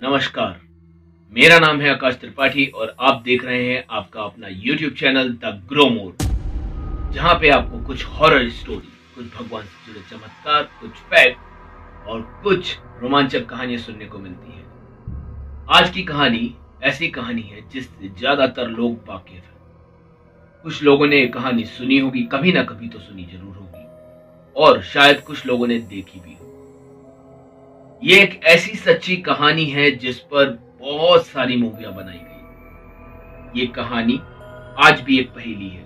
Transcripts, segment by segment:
नमस्कार। मेरा नाम है आकाश त्रिपाठी और आप देख रहे हैं आपका अपना YouTube channel the grow more, जहां पे आपको कुछ हॉरर स्टोरी, कुछ भगवान से जुड़े चमत्कार, कुछ फैक्ट और कुछ रोमांचक कहानियां सुनने को मिलती हैं। आज की कहानी ऐसी कहानी है जिससे ज्यादातर लोग वाकिफ हैं। कुछ लोगों ने ये कहानी सुनी होगी, कभी ना कभी तो सुनी जरूर होगी, और शायद कुछ लोगों ने देखी भी हो। ये एक ऐसी सच्ची कहानी है जिस पर बहुत सारी मूवियां बनाई गई। ये कहानी आज भी एक पहेली है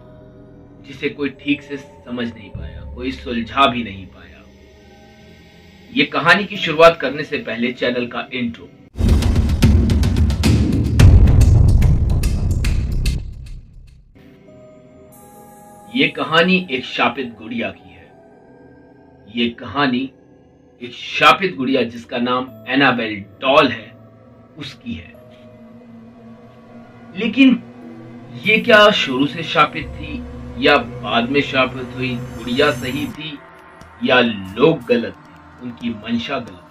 जिसे कोई ठीक से समझ नहीं पाया, कोई सुलझा भी नहीं पाया। ये कहानी की शुरुआत करने से पहले चैनल का इंट्रो। ये कहानी एक शापित गुड़िया की है। ये कहानी एक शापित गुड़िया जिसका नाम एनाबेल डॉल है, उसकी है। लेकिन ये क्या शुरू से शापित थी या बाद में शापित हुई? गुड़िया सही थी या लोग गलत थे, उनकी मंशा गलत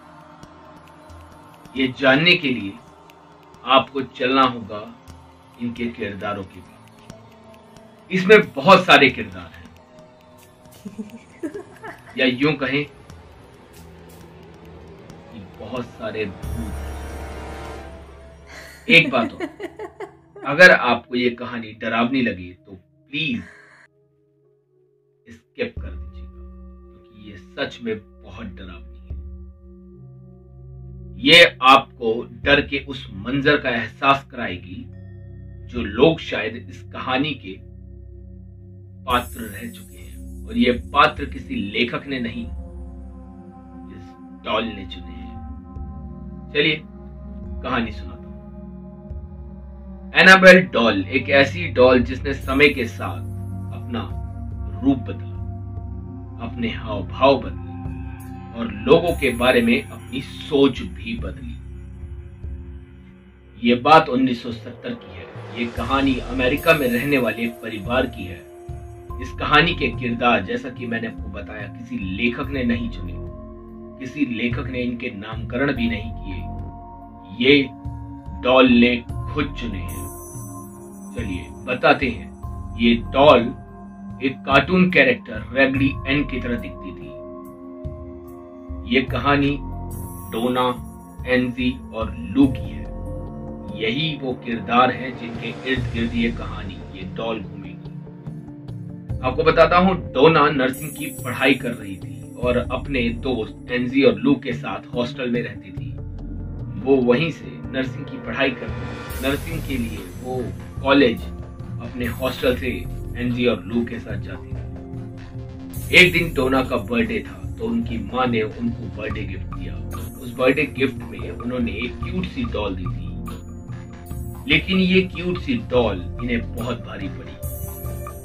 थी? ये जानने के लिए आपको चलना होगा इनके किरदारों के बीच। इसमें बहुत सारे किरदार हैं, या यूं कहें बहुत सारे भूत। एक बात हो, अगर आपको ये कहानी डरावनी लगे तो प्लीज स्किप कर दीजिएगा, क्योंकि ये सच में बहुत डरावनी है। ये आपको डर के उस मंजर का एहसास कराएगी जो लोग शायद इस कहानी के पात्र रह चुके हैं, और ये पात्र किसी लेखक ने नहीं, इस डॉल ने चुने हैं। चलिए कहानी सुनाता हूं। एनाबेल डॉल एक ऐसी डॉल जिसने समय के साथ अपना रूप बदला, अपने हाव भाव बदले और लोगों के बारे में अपनी सोच भी बदली। ये बात 1970 की है। ये कहानी अमेरिका में रहने वाले एक परिवार की है। इस कहानी के किरदार, जैसा कि मैंने आपको बताया, किसी लेखक ने नहीं चुने, किसी लेखक ने इनके नामकरण भी नहीं किए, ये डॉल ने खुद चुने हैं। चलिए बताते हैं। ये डॉल एक कार्टून कैरेक्टर रैगडी एन की तरह दिखती थी। ये कहानी डोना, एनजी और लू की है। यही वो किरदार हैं जिनके इर्द गिर्द ये कहानी, ये डॉल घूमेगी। आपको बताता हूँ, डोना नर्सिंग की पढ़ाई कर रही थी और अपने दोस्त एनजी और लू के साथ हॉस्टल में रहती थी। वो वहीं से नर्सिंग की पढ़ाई करती थी। नर्सिंग के लिए वो कॉलेज अपने हॉस्टल से एनजी और लू के साथ जाती थी। एक दिन डोना का बर्थडे था, तो उनकी माँ ने उनको बर्थडे गिफ्ट दिया। उस बर्थडे गिफ्ट में उन्होंने एक क्यूट सी डॉल दी थी। लेकिन ये क्यूट सी डॉल इन्हें बहुत भारी पड़ी।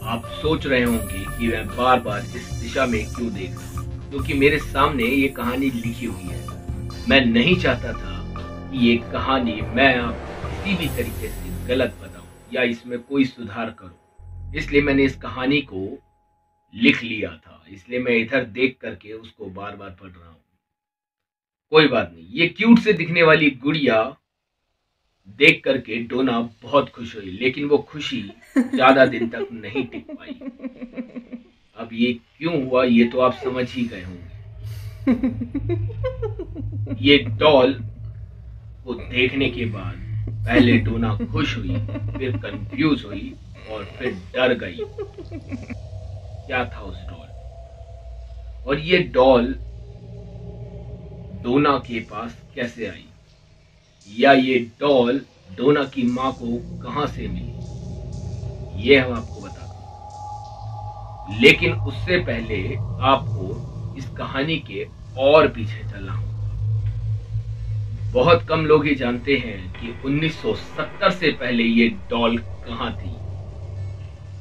आप सोच रहे होंगे कि मैं बार बार इस दिशा में क्यों देख रहा हूं, क्योंकि मेरे सामने ये कहानी लिखी हुई है। मैं नहीं चाहता था कि ये कहानी मैं आपको किसी भी तरीके से गलत बताऊं या इसमें कोई सुधार करूं, इसलिए मैंने इस कहानी को लिख लिया था। इसलिए मैं इधर देख करके उसको बार बार पढ़ रहा हूं। कोई बात नहीं। ये क्यूट से दिखने वाली गुड़िया देख करके डोना बहुत खुश हुई, लेकिन वो खुशी ज्यादा दिन तक नहीं टिक पाई। अब ये क्यों हुआ ये तो आप समझ ही गए होंगे। ये डॉल को देखने के बाद पहले डोना खुश हुई, फिर कंफ्यूज हुई और फिर डर गई। क्या था उस डॉल? और ये डॉल डोना के पास कैसे आई, या ये डॉल डोना की माँ को कहां से मिली, ये हम आपको बताते हैं। लेकिन उससे पहले आपको इस कहानी के और पीछे चलना होगा। बहुत कम लोग ही जानते हैं कि 1970 से पहले ये डॉल कहां थी।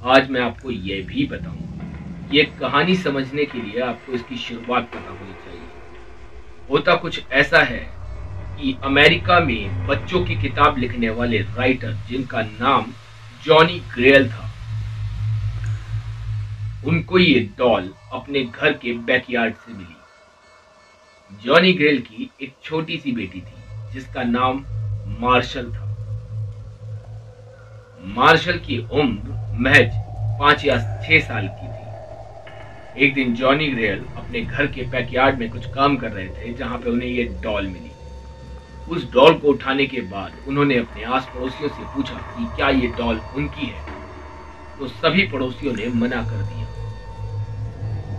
आज मैं आपको यह भी बताऊंगा। ये कहानी समझने के लिए आपको इसकी शुरुआत पता होनी चाहिए। होता कुछ ऐसा है कि अमेरिका में बच्चों की किताब लिखने वाले राइटर, जिनका नाम जॉनी ग्रेल था, उनको ये डॉल अपने घर के बैकयार्ड से मिली। जॉनी ग्रेल की एक छोटी सी बेटी थी जिसका नाम मार्शल था। मार्शल की उम्र महज 5 या 6 साल की थी। एक दिन जॉनी ग्रेयल अपने घर के बैकयार्ड में कुछ काम कर रहे थे, जहां पे उन्हें ये डॉल मिली। उस डॉल को उठाने के बाद उन्होंने अपने आस पड़ोसियों से पूछा कि क्या ये डॉल उनकी है, तो सभी पड़ोसियों ने मना कर दिया।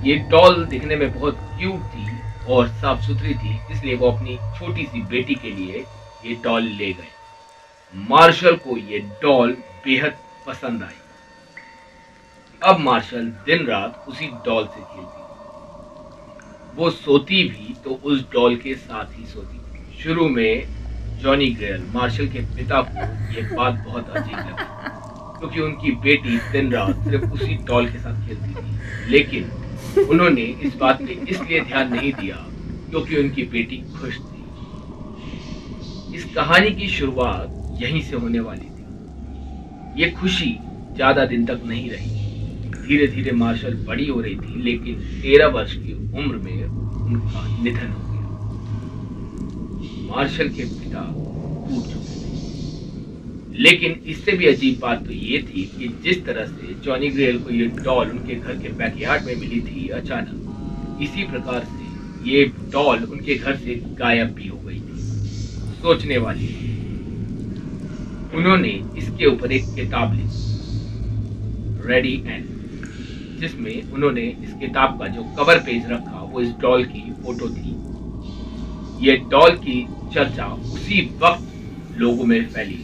ये डॉल दिखने में बहुत क्यूट थी और साफ सुथरी थी, इसलिए वो अपनी छोटी सी बेटी के लिए ये डॉल ले गए। मार्शल को ये डॉल बेहद पसंद आई। अब मार्शल दिन रात उसी डॉल से खेलती। वो सोती भी तो उस डॉल के साथ ही सोती। शुरू में जॉनी ग्रेयल मार्शल के पिता को ये बात बहुत अजीब लगी, क्योंकि उनकी बेटी दिन रात सिर्फ उसी डॉल के साथ खेलती थी। लेकिन उन्होंने इस बात पे इसलिए ध्यान नहीं दिया क्योंकि उनकी बेटी खुश थी। इस कहानी की शुरुआत यहीं से होने वाली थी। ये खुशी ज्यादा दिन तक नहीं रही। धीरे धीरे मार्शल बड़ी हो रही थी, लेकिन 13 वर्ष की उम्र में उनका निधन हो गया। मार्शल के पिता टूट चुके थे। लेकिन इससे भी अजीब बात तो ये थी कि जिस तरह से जॉनी ग्रेयल को ये डॉल उनके घर के बैकयार्ड में मिली थी अचानक, इसी प्रकार से ये डॉल उनके घर से गायब भी हो गई थी। सोचने वाली उन्होंने इसके ऊपर एक किताब लिखी, रेडी एंड, जिसमें उन्होंने इस किताब का जो कवर पेज रखा वो इस डॉल की फोटो थी। ये डॉल की चर्चा उसी वक्त लोगों में फैली,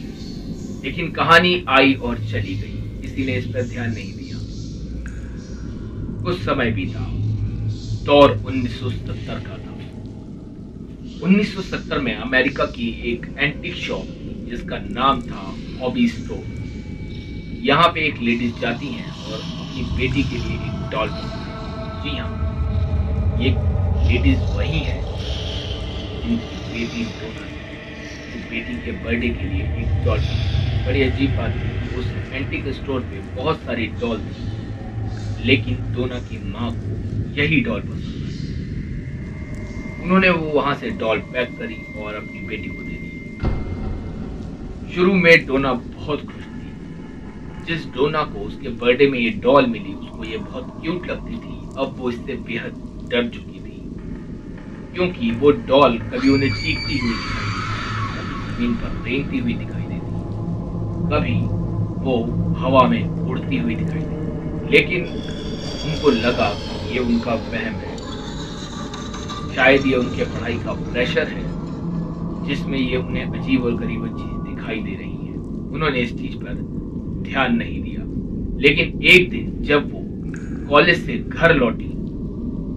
लेकिन कहानी आई और चली गई, किसी ने इस पर ध्यान नहीं दिया। कुछ समय बीता, दौर 1970 का था। 1970 में अमेरिका की एक एंटीक शॉप जिसका नाम था हॉबी स्टोर। यहाँ पे एक लेडीज जाती हैं और अपनी बेटी के लिए एक डॉल पसंद है। जी हाँ, ये लेडीज वही है जिनकी बेटी बेटी के बर्थडे के लिए एक डॉल पसंद है। बड़ी अजीब बात है कि उस एंटीक स्टोर पे बहुत सारी डॉल थी, लेकिन डोना की माँ को यही डॉल पसंद है। उन्होंने वो वहां से डॉल पैक करी और अपनी बेटी को दे दी। शुरू में डोना बहुत खुश थी। जिस डोना को उसके बर्थडे में ये डॉल मिली, उसको ये बहुत क्यूट लगती थी। अब वो इससे बेहद डर चुकी थी, क्योंकि वो डॉल कभी उन्हें चीखती हुई दिखाई देती, कभी जमीन पर रेंगती हुई दिखाई देती, कभी वो हवा में उड़ती हुई दिखाई देती। लेकिन उनको लगा कि ये उनका वहम है, शायद ये उनके पढ़ाई का प्रेशर है जिसमें ये उन्हें अजीब और गरीब चीज दिखाई दे रही है। उन्होंने इस चीज पर ध्यान नहीं दिया। लेकिन एक दिन जब वो कॉलेज से घर लौटी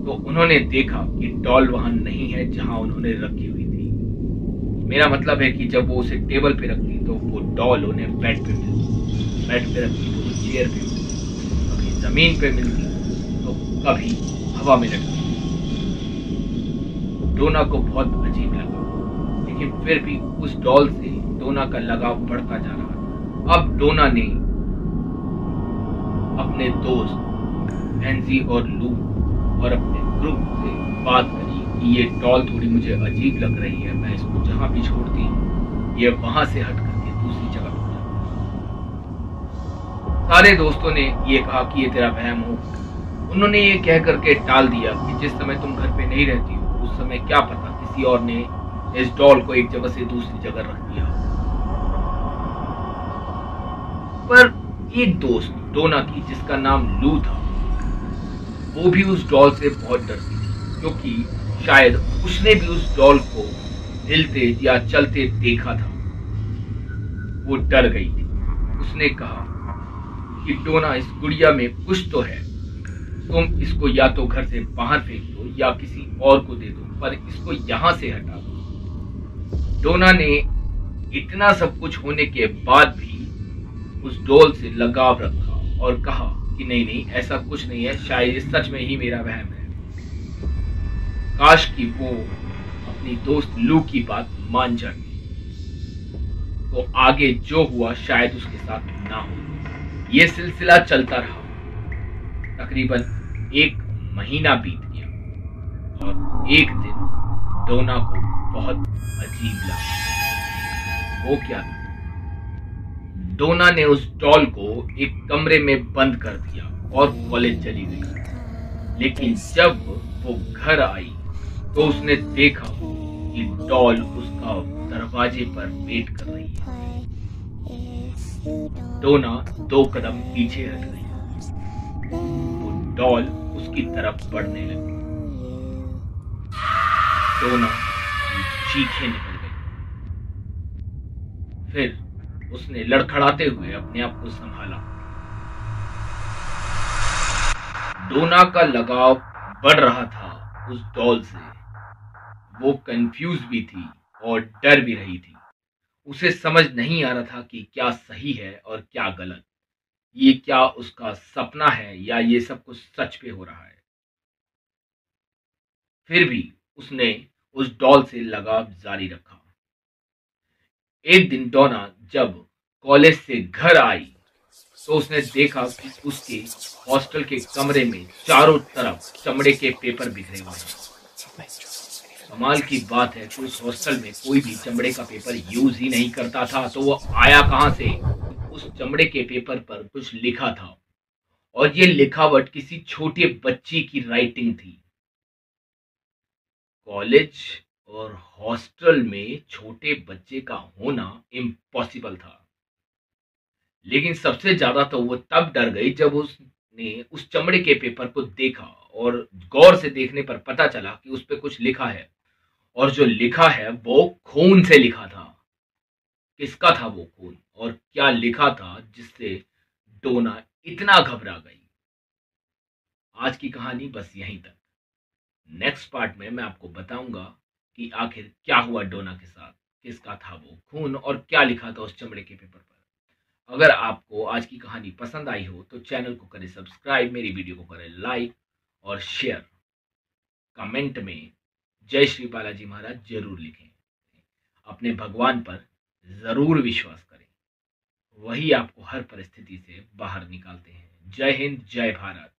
तो उन्होंने देखा कि डॉल वहां नहीं है जहां उन्होंने रखी हुई थी। मेरा मतलब है कि जब वो उसे टेबल पे रखती तो वो डॉल उन्हें बेड पे मिलती, बेड पे रखती तो वो चेयर पे मिलती, कभी जमीन पे मिलती तो कभी हवा में लटकती। डोना को बहुत अजीब लगा, लेकिन फिर भी उस डॉल से डोना का लगाव बढ़ता जा रहा था। अब डोना ने अपने दोस्त एंजी और लू और अपने ग्रुप से बात करी कि ये डॉल थोड़ी मुझे अजीब लग रही है, मैं इसको जहां भी छोड़ती हूँ ये वहां से हट करके दूसरी जगह पर जाती है। सारे दोस्तों ने ये कहा कि ये तेरा वहम हो। उन्होंने ये कह करके टाल दिया कि जिस समय तुम घर पे नहीं रहती हो उस समय क्या पता किसी और ने इस डॉल को एक जगह से दूसरी जगह रख दिया। पर एक दोस्त डोना की जिसका नाम लू था, वो भी उस डॉल से बहुत डरती थी, क्योंकि शायद उसने भी उस डॉल को हिलते या चलते देखा था। वो डर गई थी। उसने कहा कि डोना, इस गुड़िया में कुछ तो है, तुम इसको या तो घर से बाहर फेंक दो या किसी और को दे दो, पर इसको यहां से हटा दो। डोना ने इतना सब कुछ होने के बाद भी उस डॉल से लगाव रखा और कहा कि नहीं नहीं, ऐसा कुछ नहीं है, शायद सच में ही मेरा वहम है। काश कि वो अपनी दोस्त लू की बात मान जाती, तो आगे जो हुआ शायद उसके साथ ना हो। ये सिलसिला चलता रहा। तकरीबन 1 महीना बीत गया और एक दिन डोना को बहुत अजीब लगा। वो क्या था? डोना ने उस डॉल को एक कमरे में बंद कर दिया और कॉलेज चली गई। लेकिन जब वो घर आई तो उसने देखा कि डॉल उसका दरवाजे पर वेट कर रही है। डोना 2 कदम पीछे हट गई। वो डॉल उसकी तरफ बढ़ने लगी। डोना की चीखें निकल गई। फिर उसने लड़खड़ाते हुए अपने आप को संभाला। डोना का लगाव बढ़ रहा था उस डॉल से। वो कंफ्यूज भी थी और डर भी रही थी। उसे समझ नहीं आ रहा था कि क्या सही है और क्या गलत। ये क्या उसका सपना है या ये सब कुछ सच पे हो रहा है। फिर भी उसने उस डॉल से लगाव जारी रखा। एक दिन डोना जब कॉलेज से घर आई तो उसने देखा कि उसके हॉस्टल के कमरे में चारों तरफ चमड़े के पेपर बिखरे हुए हैं। कमाल की बात है कि उस हॉस्टल में कोई भी चमड़े का पेपर यूज ही नहीं करता था, तो वो आया कहां से? उस चमड़े के पेपर पर कुछ लिखा था और ये लिखावट किसी छोटे बच्ची की राइटिंग थी। कॉलेज और हॉस्टल में छोटे बच्चे का होना इम्पॉसिबल था। लेकिन सबसे ज्यादा तो वो तब डर गई जब उसने उस चमड़े के पेपर को देखा और गौर से देखने पर पता चला कि उस पे कुछ लिखा है। और जो लिखा है वो खून से लिखा था। किसका था वो खून और क्या लिखा था जिससे डोना इतना घबरा गई? आज की कहानी बस यहीं तक। नेक्स्ट पार्ट में मैं आपको बताऊंगा कि आखिर क्या हुआ डोना के साथ, किसका था वो खून और क्या लिखा था उस चमड़े के पेपर पर। अगर आपको आज की कहानी पसंद आई हो तो चैनल को करें सब्सक्राइब, मेरी वीडियो को करें लाइक और शेयर। कमेंट में जय श्री बालाजी महाराज जरूर लिखें। अपने भगवान पर जरूर विश्वास करें, वही आपको हर परिस्थिति से बाहर निकालते हैं। जय हिंद, जय भारत।